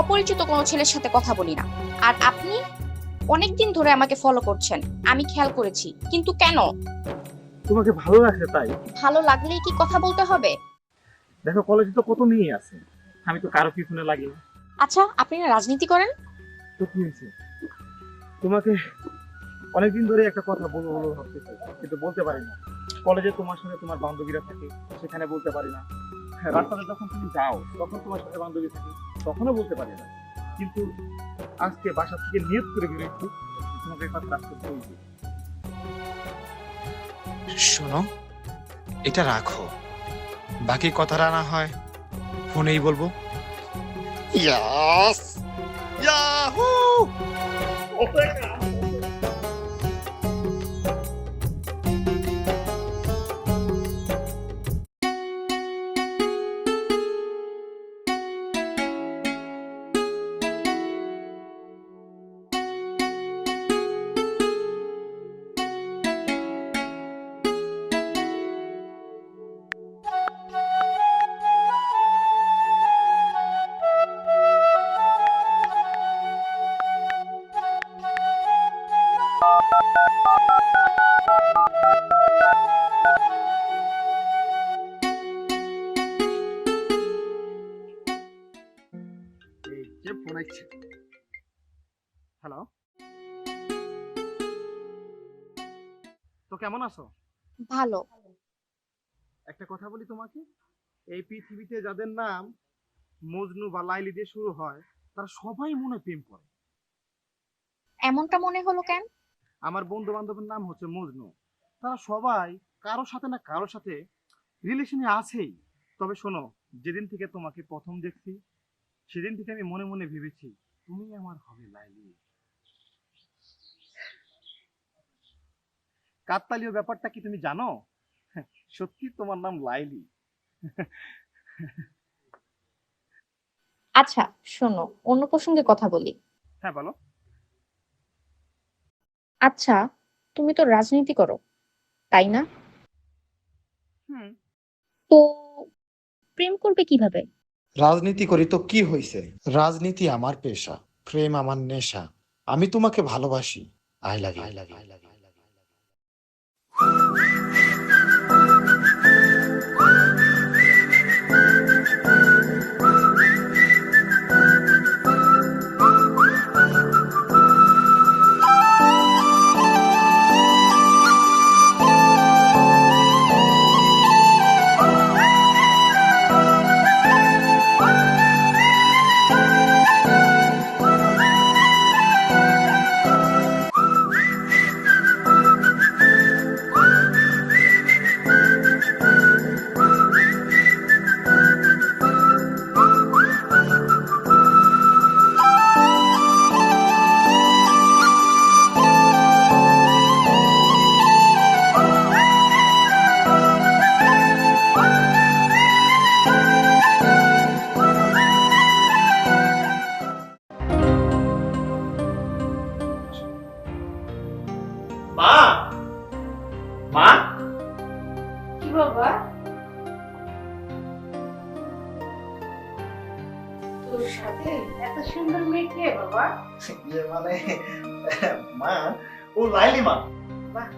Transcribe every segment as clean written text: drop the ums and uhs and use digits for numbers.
অপরিচিত কোনো ছেলের সাথে কথা বলি না। আর আপনি অনেকদিন ধরে আমাকে ফলো করছেন, আমি খেয়াল করেছি, কিন্তু কেন? তোমাকে ভালো লাগছে তাই। ভালো লাগলেই কি কথা বলতে হবে? দেখো কলেজে তো কত মেয়ে আছে, আমি তো কারো পিছনে লাগি না। আচ্ছা, আপনি না রাজনীতি করেন? তো কি হয়েছে? তোমাকে অনেকদিন ধরে একটা কথা বলবো বলবো ভাবতেছি, কিন্তু বলতে পারি না। কলেজে তোমার সাথে তোমার বান্ধবীরা থাকে, সেখানে বলতে পারি না। রাস্তাতে যখন তুমি যাও তখন তোমার সাথে বান্ধবী থাকে, তখনও বলতে পারি না। কিন্তু আজকে বাসা থেকে নিয়ত করে বেরোচ্ছি, তোমাকে কথা রাখতে বলছি। শোনো, এটা রাখো, বাকি কথাটা না হয় ফোনেই বলবো। ইয়াস, ইয়াহু! এই যে ফোন আসছে। হ্যালো, তো কেমন আছো? ভালো। একটা কথা বলি তোমাকে, এই পৃথিবীতে যাদের নাম মজনু বা লাইলি দিয়ে শুরু হয়, তারা সবাই মনে প্রেম করে। এমনটা মনে হলো কেন? আমার বন্ধু বান্ধবের নাম হচ্ছে মজনু, তারা সবাই কারোর সাথে না কারোর সাথে রিলেশনে আছেই। তবে শোনো, যেদিন থেকে তোমাকে প্রথম দেখছি সেদিন থেকে আমি মনে মনে ভেবেছি তুমি আমার হবে লাইলি। কাকতালীয় ব্যাপারটা কি তুমি জানো? সত্যি তোমার নাম লাইলি। আচ্ছা, শোনো, অন্য প্রসঙ্গে কথা বলি। হ্যাঁ বলো। আচ্ছা, তুমি তো রাজনীতি করো, তাই না? হুম। তো প্রেম করবে কিভাবে? রাজনীতি করি তো কি হয়েছে? রাজনীতি আমার পেশা, প্রেম আমার নেশা। আমি তোমাকে ভালোবাসি। I love you, I love you, I love you. মা, মা, কি বাবা, তোর সাথে এত সুন্দর মেয়ে কে বাবা? মানে মা, ও লাইলি মা। বাহ,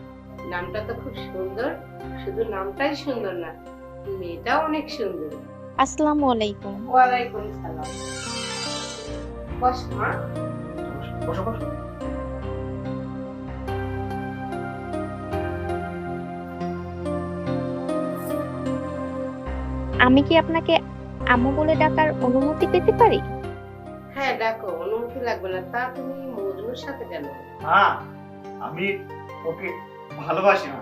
নামটা তো খুব সুন্দর। শুধু নামটাই সুন্দর না, মেয়েটাও অনেক সুন্দর। আসসালামু আলাইকুম। ওয়ালাইকুম সালাম। বস মা। বসো বসো। আমি কি আপনাকে আম্মু বলে ডাকার অনুমতি পেতে পারি? হ্যাঁ ডাকো, অনুমতি লাগবে না। তা তুমি মজনুর সাথে কেন? হ্যাঁ, আমি ওকে ভালোবাসি মা।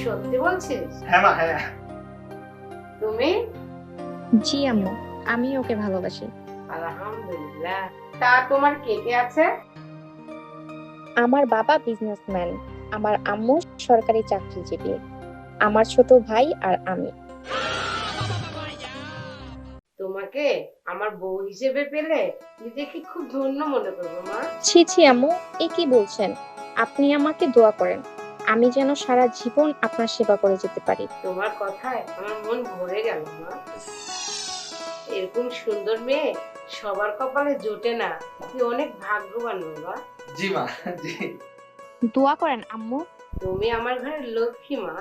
সত্যি বলছিস? হ্যাঁ মা, হ্যাঁ। তুমি? জি আম্মু, আমি ওকে ভালোবাসি। আলহামদুলিল্লাহ। তা তোমার কে কে আছে? আমার বাবা বিজনেসম্যান, আমার আম্মু সরকারি চাকরিজীবী, আমার ছোট ভাই আর আমি। তোমাকে আমার বউ হিসেবে পেলে নিজেকে খুব ধন্য মনে করবো মা। ছি ছি আম্মু, এ কি বলছেন? আপনি আমাকে দোয়া করেন, আমি যেন সারা জীবন আপনার সেবা করে যেতে পারি। তোমার কথায় আমার মন ভরে গেল মা। এরকম সুন্দর মেয়ে সবার কপালে জোটে না, তুই অনেক ভাগ্যবান বাবা। জি মা, জি। দোয়া করেন আম্মু। তুমি আমার ঘরের লক্ষ্মী মা,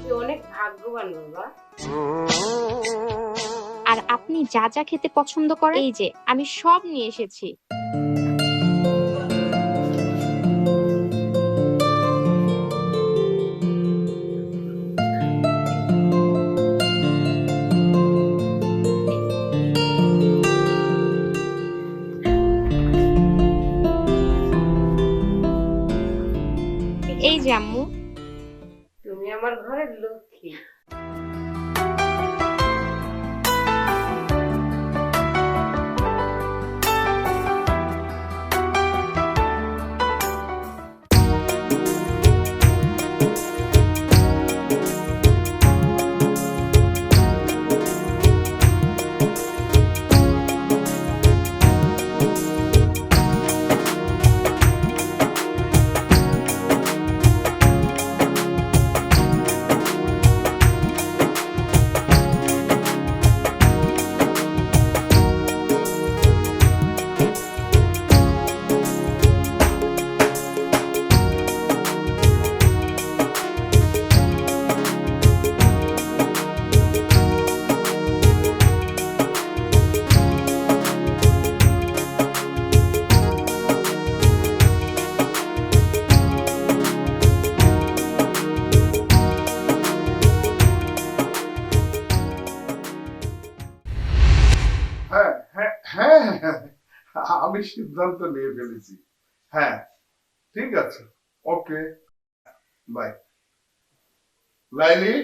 তুই অনেক ভাগ্যবান বাবা। আর আপনি যা যা খেতে পছন্দ করেন, এই যে আমি সব নিয়ে এসেছি। এই যে আম্মু। তুমি আমার ঘরের লক্ষ্মী। হ্যাঁ হ্যাঁ হ্যাঁ হ্যাঁ, আমি সিদ্ধান্ত নিয়ে ফেলেছি। হ্যাঁ ঠিক আছে, ওকে, বাই। লাইলি,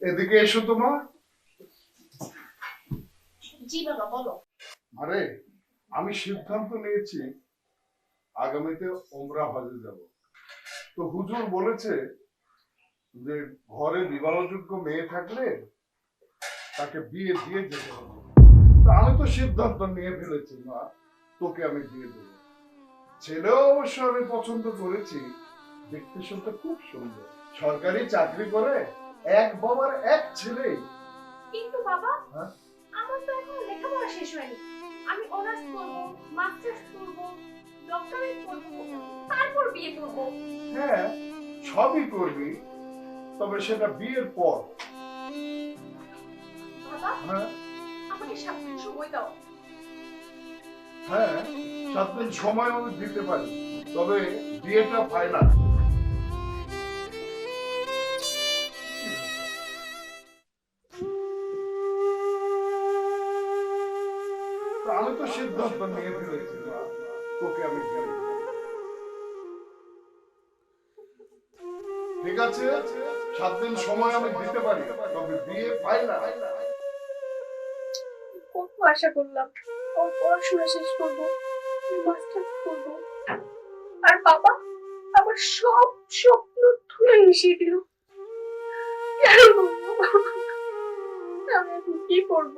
এদিকে এসো তোমার। জি বাবা বলো। আরে আমি সিদ্ধান্ত নিয়েছি আগামীতে ওমরা হজে যাব। তো হুজুর বলেছে যে ঘরে বিবাহযোগ্য মেয়ে থাকলে তাকে বিয়ে দিয়ে যেতে হবে। তো আমি তো সিদ্ধান্ত নিয়ে ফেলেছি মা, তোকে আমি দিয়ে দেব। ছেলেও অবশ্য আমি পছন্দ করেছি, দেখতে শুনতে খুব সুন্দর, সরকারি চাকরি করে, এক বাবার এক ছেলেই। কিন্তু বাবা হ্যাঁ? আমার তো এখন লেখাপড়া শেষ হয়নি। আমি অনার্স করব, মাস্টার্স করব, ডক্টরেট করব, তারপর বিয়ে করব। হ্যাঁ সবই করবি, তবে সেটা বিয়ের পর। বাবা হ্যাঁ আমাকে 7 দিন সময় দাও। হ্যাঁ 7 দিন সময় আমি দিতে পারি, তবে বিয়েটা ফাইনাল। আমি তো সিদ্ধান্ত নিয়ে ফেলেছি মা, তোকে আমি দিয়ে দেব। ঠিক আছে, 7 দিন সময় আমি দিতে পারি, তবে বিয়ে ফাইনাল। কত আশা করলাম ওর পড়াশোনা শেষ করব, মাস্টার্স করব, আর বাবা আমার সব স্বপ্ন ধুলে মিশিয়ে দিল। কেন বাবা? আমি এখন কি করব?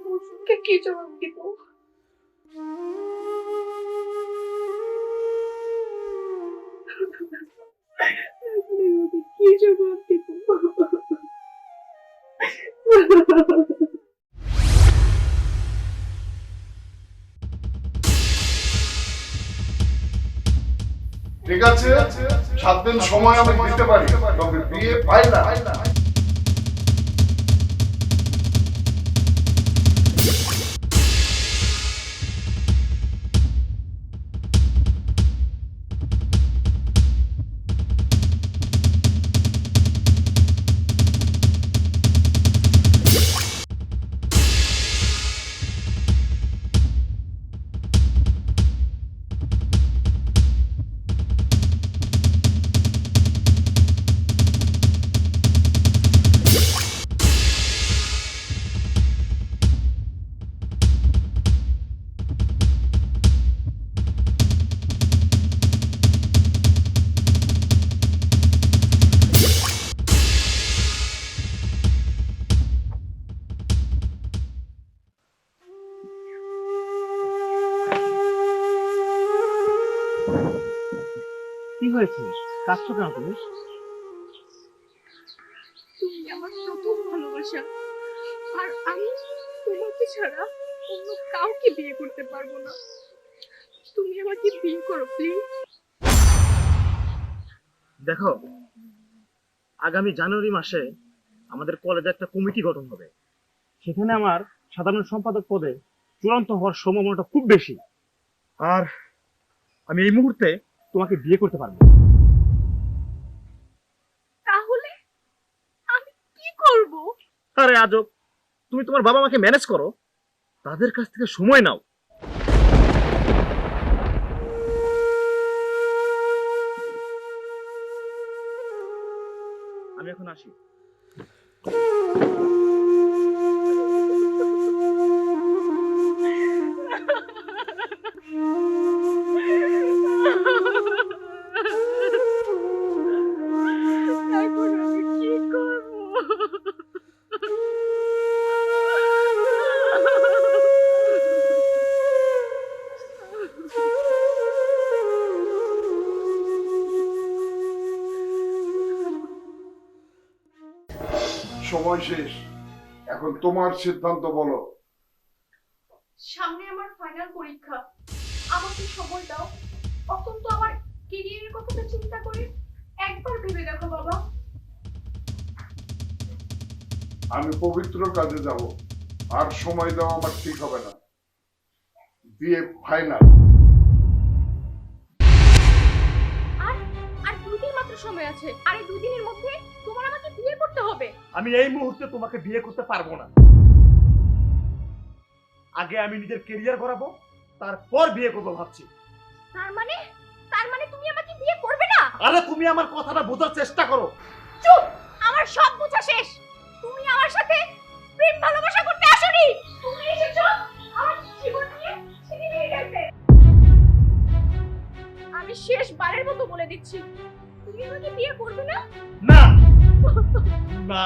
হুজুরকে কি জবাব দিব? কি জবাব দিব? ঠিক আছে, 7 দিন সময় আমি দিতে পারি, তবে বিয়ে ফাইনাল। কি হয়েছে? কাঁদছো কেন তুমি? তুমি আমার প্রথম ভালোবাসা, আর আমি তোমাকে ছাড়া অন্য কাউকে বিয়ে করতে পারবো না। তুমি আমাকে বিয়ে করো প্লিজ। দেখো, আগামী জানুয়ারি মাসে আমাদের কলেজে একটা কমিটি গঠন হবে। সেখানে আমার সাধারণ সম্পাদক পদে চূড়ান্ত হওয়ার সম্ভাবনাটা খুব বেশি। আর আমি এই মুহূর্তে তোমাকে বিয়ে করতে পারবো। তাহলে আমি কি করব? আরে আজব, তুমি তোমার বাবা মাকে ম্যানেজ করো, তাদের কাছ থেকে সময় নাও। আমি এখন আসি। এখন আমি কি করব? সময় শেষ, এখন তোমার সিদ্ধান্ত বলো। সামনে আমার ফাইনাল পরীক্ষা, আমাকে সময় দাও। অন্তত আমার কেরিয়ারের কথাটা চিন্তা করে একবার ভেবে দেখো বাবা। আমি পবিত্র কাজে যাব, আর সময় দেওয়া আমার ঠিক হবে না। বিয়ে ফাইনাল। আর আর 2 দিন মাত্র সময় আছে, আর এই 2 দিনের মধ্যে তোমার আমাকে বিয়ে করতে হবে। আমি এই মুহূর্তে তোমাকে বিয়ে করতে পারবো না। আগে আমি নিজের কেরিয়ার গড়াবো, তারপর বিয়ে করবো ভাবছি। তার মানে তুমি আমাকে বিয়ে করবে না? আরে তুমি আমার কথাটা বোঝার চেষ্টা করো। চুপ! আমার সব বোঝা শেষ। তুমি আমার সাথে প্রেম ভালোবাসা করতে আসোনি, তুমি এসেছো আমার জীবন নিয়ে ছিনিমিনি খেলতে। আমি শেষবারের মতো বলে দিচ্ছি, তুমি আমাকে বিয়ে করবে না? না না।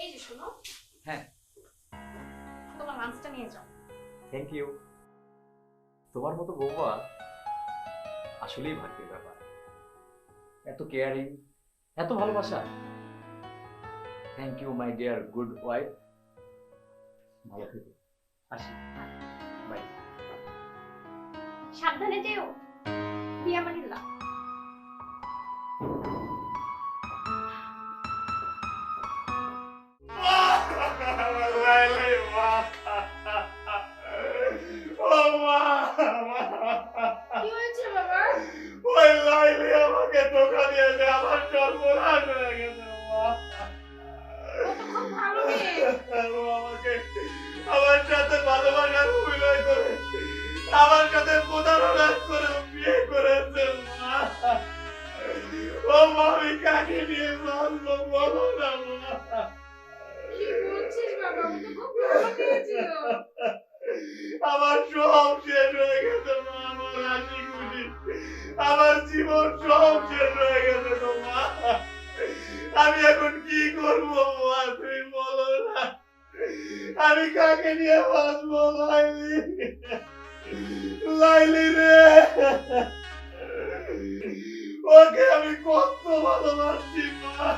এই যে শোনো, হ্যাঁ, তোমার লাঞ্চটা নিয়ে যাও। Thank you. তোমার মতো বৌমা আসলেই ভাগ্যের ব্যাপার। এত কেয়ারিং, এত ভালোবাসা। Thank you my dear good wife. ভালো থেকো। আসি, বাই। সাবধানে যেও। বিয়ে মানিল্লা। কি হয়েছে বাবা? ওই লাইলি আমাকে ধোঁকা দিয়েছে, আমার সর্বনাশ হয়ে গেছে। ও তো খুব ভালো মেয়ে। আমাকে আমার সাথে ভালোবাসার অভিনয় করে আমার সাথে প্রতারণা করে বিয়ে করেছে। ও মা, আমি কাকে নিয়ে বাঁচবো বলো না মা। কি বলছিস বাবা? ও তো খুব ভালো মেয়ে ছিল। আমার সব শেষ হয়ে গেছে মা, আমার হাসি খুশি, আমার জীবন সব শেষ হয়ে গেছে তো মা। আমি এখন কি করবো মা, তুমি বলো না। আমি কাকে নিয়ে বাঁচবো লাইলি? লাইলি রে, ওকে আমি কত ভালোবাসি মা।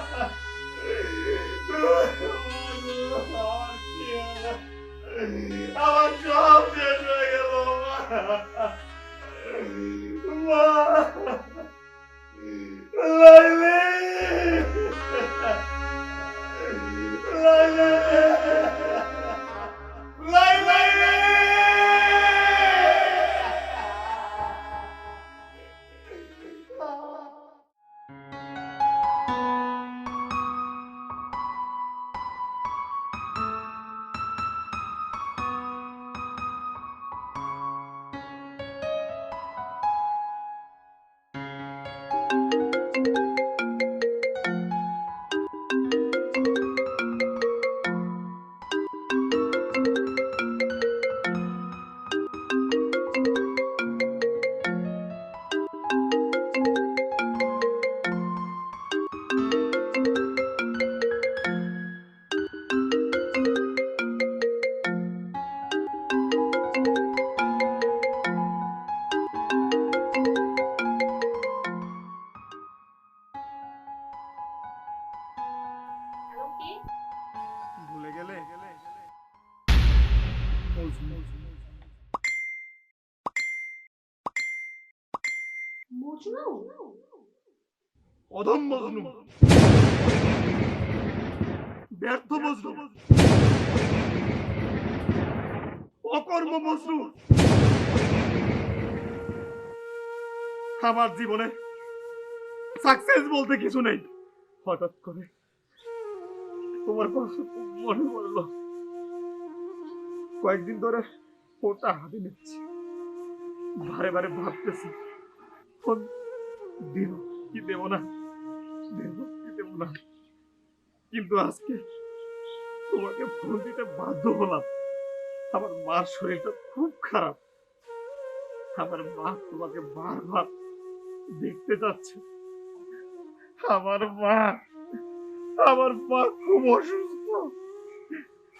আমার কি হলো? আমার সব শেষ হয়ে গেল মা। মা, লাইলি, লাইলি, লাইলি। মজনু? অধম মজনু, ব্যর্থ মজনু, অকর্ম মজনু। আমার জীবনে সাকসেস বলতে কিছু নেই। হঠাৎ করে তোমার কথা মনে পড়লো। কয়েকদিন ধরে ফোনটা হাতে নিচ্ছি, বারে বারে ভাবতেছি ফোন দিব কি দেব না, দেব কি দেব না। কিন্তু আজকে তোমাকে ফোন দিতে বাধ্য হলাম। আমার মার শরীরটা খুব খারাপ। আমার মা তোমাকে বারবার দেখতে যাচ্ছে। আমার মা খুব অসুস্থ।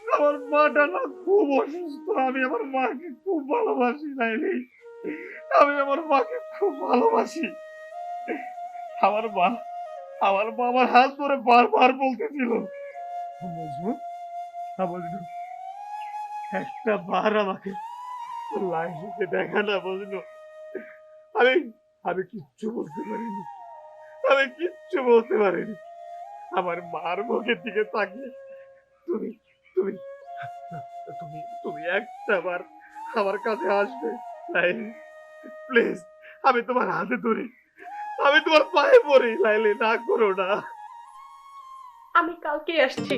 আমার মাটা না খুব অসুস্থ। আমি আমার মাকে খুব ভালোবাসি নাইলে, আমি আমার মাকে খুব ভালোবাসি। আমার মা আমার হাত ধরে বারবার বলতেছিল, মজনু, মজনু, একটা বার আমাকে লাইফে দেখা না মজনু। আমি কিচ্ছু বলতে পারিনি, আমার মার মুখের দিকে তাকিয়ে তুমি তুমি তুমি তুমি একটা বার আমার কাছে আসবে লাইলি, প্লিজ। আমি তোমার হাতে ধরি, আমি তোমার পায়ে পড়ি লাইলি, না করো না। আমি কালকে আসছি।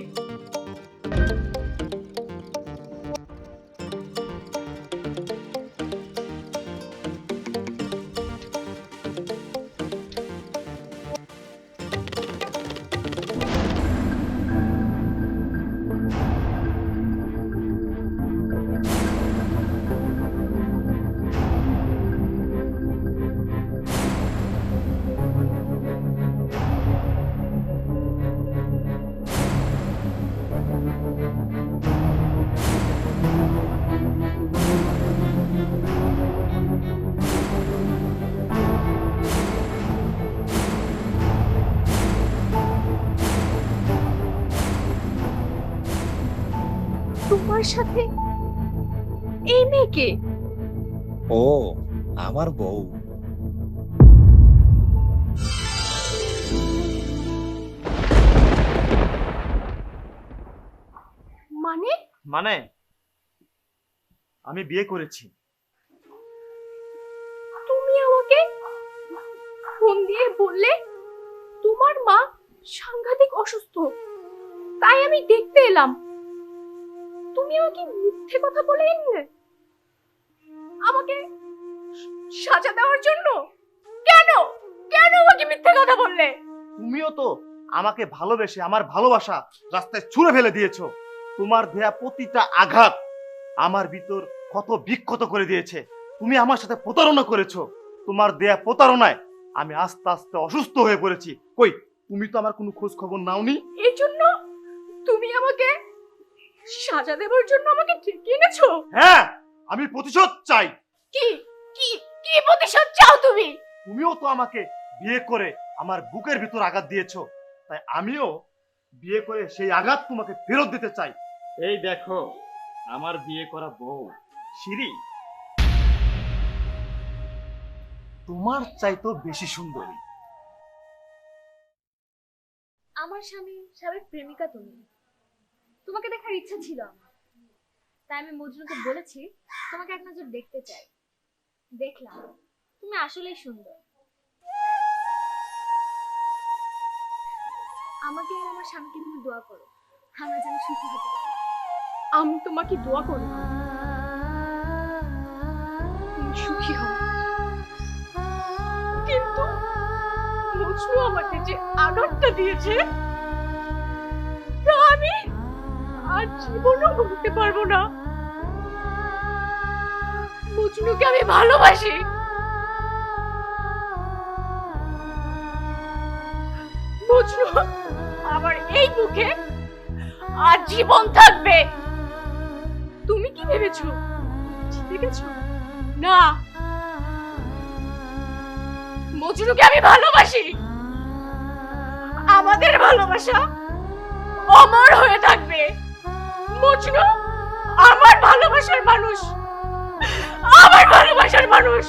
তোমার সাথে এই মেয়েকে? ও আমার বউ। মানে? মানে আমি বিয়ে করেছি। তুমি আমাকে ফোন দিয়ে বললে তোমার মা সাংঘাতিক অসুস্থ, তাই আমি দেখতে এলাম। তুমি আমাকে মিথ্যে কথা বলে এলে আমাকে সাজা দেওয়ার জন্য? কেন কেন আমাকে মিথ্যে কথা বললে? তুমিও তো আমাকে ভালোবেসে আমার ভালোবাসা রাস্তায় ছুঁড়ে ফেলে দিয়েছো। তোমার দেয়া প্রতিটা আঘাত আমার ভিতর কত বিক্ষত করে দিয়েছে। তুমি আমার সাথে প্রতারণা করেছো। তোমার দেয়া প্রতারণায় আমি আস্তে আস্তে অসুস্থ হয়ে পড়েছি। কই, তুমি তো আমার কোনো খোঁজ খবর নাওনি। এই জন্য তুমি আমাকে সাজা দেওয়ার জন্য আমাকে ডেকে এনেছো? হ্যাঁ, আমি প্রতিশোধ চাই। কি কি কি প্রতিশোধ চাও তুমি? তুমিও তো আমাকে বিয়ে করে আমার বুকের ভিতর আঘাত দিয়েছো, তাই আমিও বিয়ে করে সেই আঘাত তোমাকে ফেরত দিতে চাই। এই দেখো আমার বিয়ে করা বউ শিরি, তোমার চাইতো বেশি সুন্দরী। আমার স্বামীর প্রেমিকা তুমি। তোমাকে দেখার ইচ্ছা ছিল আমার, তাই আমি মজনুকে বলেছি তোমাকে এক নজর দেখতে চাই। দেখলাম তুমি আসলেই সুন্দর। আমাকে আর আমার স্বামীকে তুমি দোয়া করো, আমরা যেন সুখী হতে পারি। আমি তোমাকে দোয়া করি তুমি সুখী হও, কিন্তু মজনু আমাকে যে আঘাতটা দিয়েছে তা আমি আর জীবনও ভুলতে পারবো না। মজনুকে আমি ভালোবাসি। মজনু আমার এই বুকে আজীবন থাকবে। তুমি কি ভেবেছো জিতে গেছো? না, মজনুকে আমি ভালোবাসি। আমাদের ভালোবাসা অমর হয়ে থাকবে। মজনু আমার ভালোবাসা ভালোবাসার মানুষ, আমার ভালোবাসার মানুষ।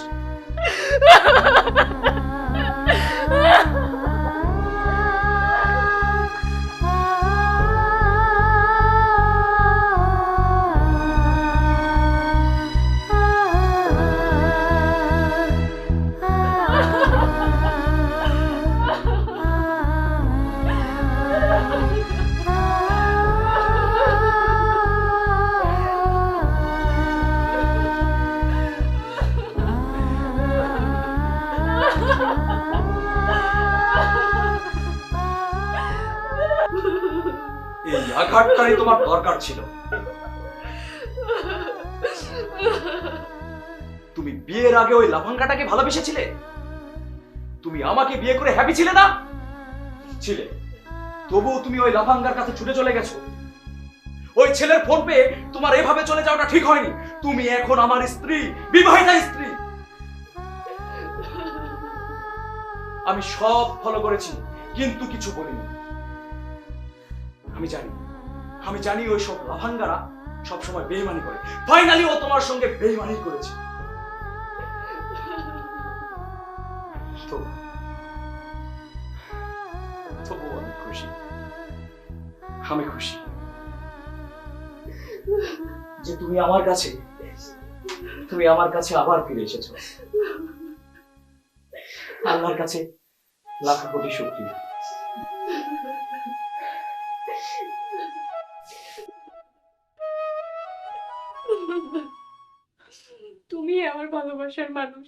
এই আঘাতটাই তোমার দরকার ছিল। তুমি বিয়ের আগে ওই লাফাঙ্গাটাকে ভালোবেসেছিলে? তুমি আমাকে বিয়ে করে হ্যাপি ছিলে না? ছিলে। তবুও তুমি ওই লাফাঙ্গার কাছে ছুটে চলে গেছো। ওই ছেলের ফোন পেয়ে তোমার এভাবে চলে যাওয়াটা ঠিক হয়নি। তুমি এখন আমার স্ত্রী, বিবাহিতা স্ত্রী। আমি সব ফলো করেছি, কিন্তু কিছু বলিনি। আমি জানি ওই সব লাফাঙ্গারা সবসময় বেইমানি করে। ফাইনালি ও তোমার সঙ্গে বেইমানি করেছে। তবুও আমি খুশি যে তুমি আমার কাছে আবার ফিরে এসেছো। আল্লাহর কাছে লাখ কোটি শুকরিয়া। তুমি আমার ভালোবাসার মানুষ।